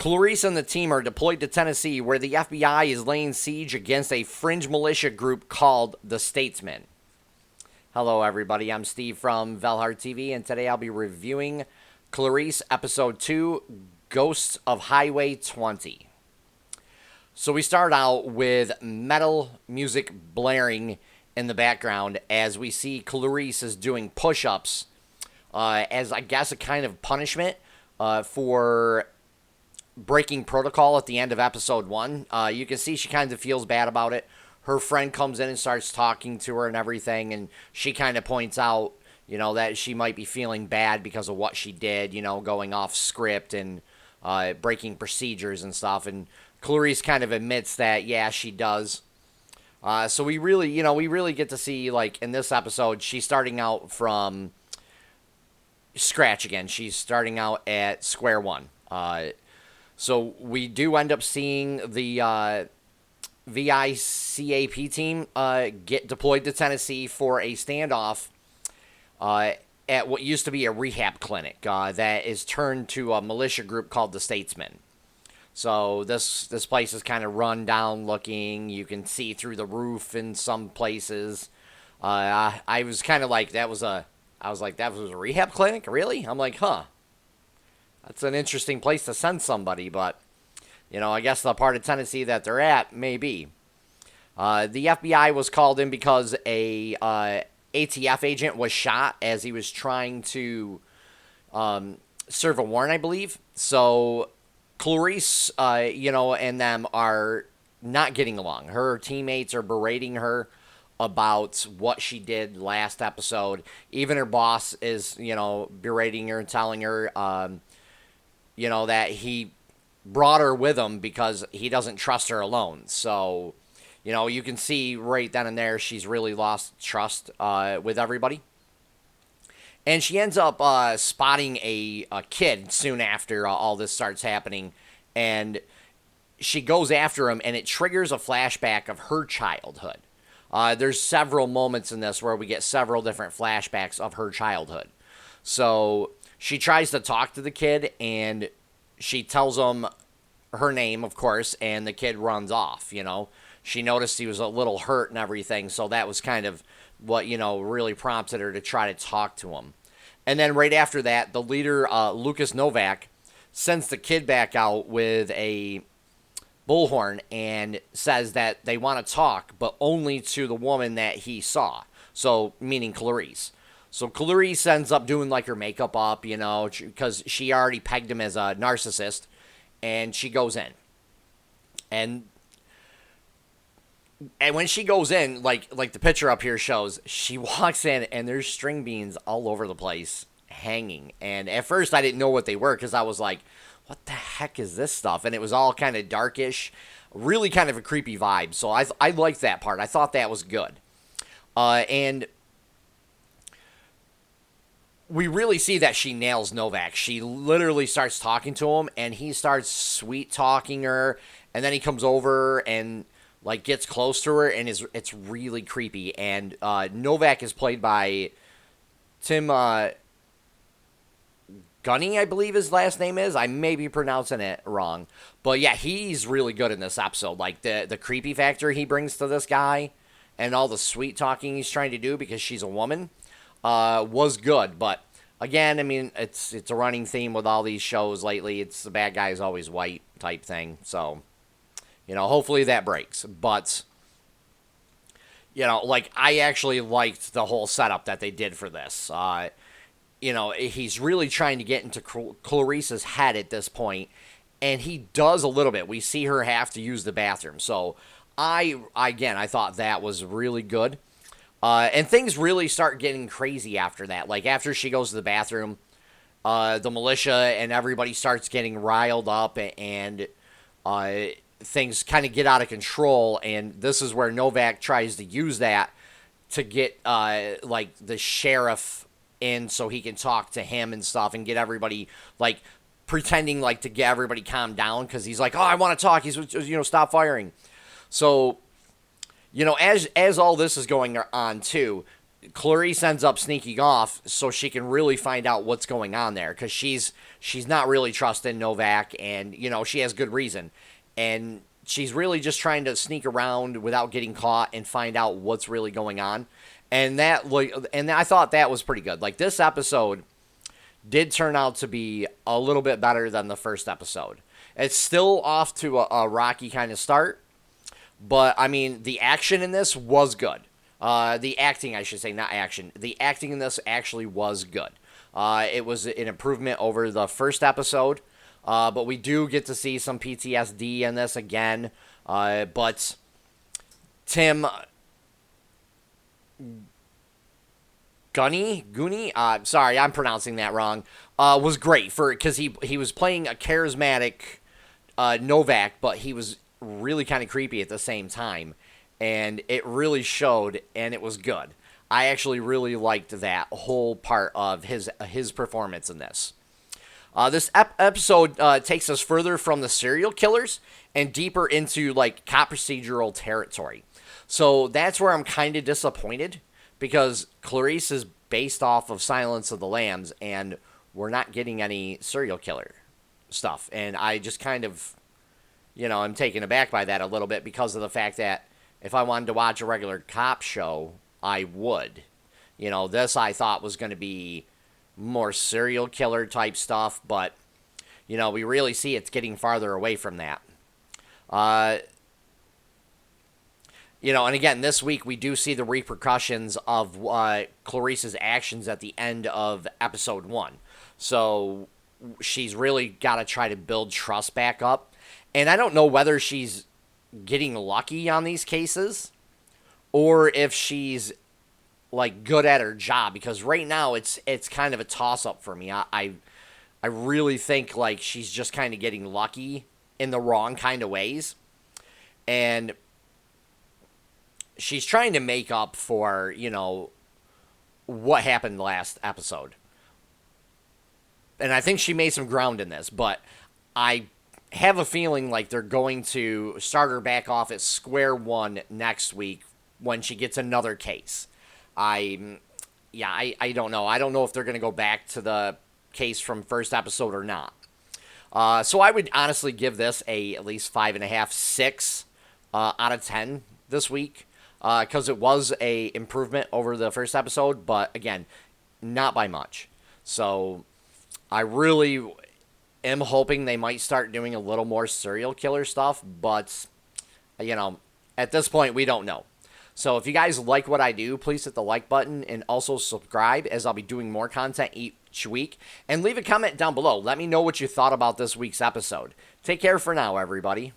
Clarice and the team are deployed to Tennessee, where the FBI is laying siege against a fringe militia group called the Statesmen. Hello, everybody. I'm Steve from VALHARTV, and today I'll be reviewing Clarice Episode 2, Ghosts of Highway 20. So we start out with metal music blaring in the background as we see Clarice is doing push-ups as, I guess, a kind of punishment for breaking protocol at the end of Episode 1. You can see she kind of feels bad about it. Her friend comes in and starts talking to her and everything, and she kind of points out, that she might be feeling bad because of what she did, going off script and breaking procedures and stuff. And Clarice kind of admits that, yeah, she does. So we really get to see, in this episode, she's starting out from scratch again. She's starting out at square one. So we do end up seeing the VICAP team get deployed to Tennessee for a standoff at what used to be a rehab clinic that is turned to a militia group called the Statesmen. So this place is kind of run down looking. You can see through the roof in some places. I was kind of like, that was a rehab clinic? Really? I'm like, huh. That's an interesting place to send somebody, but I guess the part of Tennessee that they're at may be. The FBI was called in because a ATF agent was shot as he was trying to serve a warrant, I believe. So Clarice, and them are not getting along. Her teammates are berating her about what she did last episode. Even her boss is, berating her and telling her, that he brought her with him because he doesn't trust her alone. So, you can see right then and there she's really lost trust with everybody. And she ends up spotting a kid soon after all this starts happening. And she goes after him, and it triggers a flashback of her childhood. There's several moments in this where we get several different flashbacks of her childhood. So she tries to talk to the kid, and she tells him her name, of course, and the kid runs off, She noticed he was a little hurt and everything, so that was kind of what, really prompted her to try to talk to him. And then right after that, the leader, Lucas Novak, sends the kid back out with a bullhorn and says that they want to talk, but only to the woman that he saw, so meaning Clarice. So Clarice ends up doing her makeup up, because she already pegged him as a narcissist, and she goes in. And when she goes in, like the picture up here shows, she walks in and there's string beans all over the place hanging. And at first I didn't know what they were because I was like, what the heck is this stuff? And it was all kind of darkish, really kind of a creepy vibe. So I liked that part. I thought that was good. And we really see that she nails Novak. She literally starts talking to him, and he starts sweet-talking her, and then he comes over and, gets close to her, and it's really creepy. And Novak is played by Tim Gunny, I believe his last name is. I may be pronouncing it wrong. But, yeah, he's really good in this episode. The creepy factor he brings to this guy and all the sweet-talking he's trying to do because she's a woman was good. But again, I mean, it's a running theme with all these shows lately. It's the bad guy is always white type thing. So, hopefully that breaks. But, I actually liked the whole setup that they did for this. He's really trying to get into Clarice's head at this point, and he does a little bit. We see her have to use the bathroom. So I thought that was really good. And things really start getting crazy after that. After she goes to the bathroom, the militia and everybody starts getting riled up, and things kind of get out of control. And this is where Novak tries to use that to get, the sheriff in so he can talk to him and stuff and get everybody, pretending, to get everybody calmed down because he's like, oh, I want to talk. He's, stop firing. So, as all this is going on, too, Clarice ends up sneaking off so she can really find out what's going on there, because she's not really trusting Novak, and she has good reason, and she's really just trying to sneak around without getting caught and find out what's really going on, and I thought that was pretty good. Like, this episode did turn out to be a little bit better than the first episode. It's still off to a rocky kind of start, but I mean, the action in this was good. The acting, I should say, not action. The acting in this actually was good. It was an improvement over the first episode, but we do get to see some PTSD in this again. But Tim Goonie, sorry, I'm pronouncing that wrong, was great because he was playing a charismatic Novak, but he was really kind of creepy at the same time. And it really showed, and it was good. I actually really liked that whole part of his performance in this. This episode takes us further from the serial killers and deeper into, like, cop procedural territory. So that's where I'm kind of disappointed, because Clarice is based off of Silence of the Lambs, and we're not getting any serial killer stuff. And I just kind of, I'm taken aback by that a little bit, because of the fact that if I wanted to watch a regular cop show, I would. This I thought was going to be more serial killer type stuff, but, we really see it's getting farther away from that. And again, this week we do see the repercussions of Clarice's actions at the end of episode 1. So she's really got to try to build trust back up. And I don't know whether she's getting lucky on these cases, or if she's, like, good at her job, because right now it's kind of a toss-up for me. I really think, like, she's just kind of getting lucky in the wrong kind of ways, and she's trying to make up for, what happened last episode. And I think she made some ground in this, but I have a feeling like they're going to start her back off at square one next week when she gets another case. I don't know. I don't know if they're going to go back to the case from first episode or not. So I would honestly give this at least 5.5, 6 out of 10 this week, because it was a improvement over the first episode, but again, not by much. So I really am hoping they might start doing a little more serial killer stuff, but, at this point, we don't know. So if you guys like what I do, please hit the like button and also subscribe, as I'll be doing more content each week. And leave a comment down below. Let me know what you thought about this week's episode. Take care for now, everybody.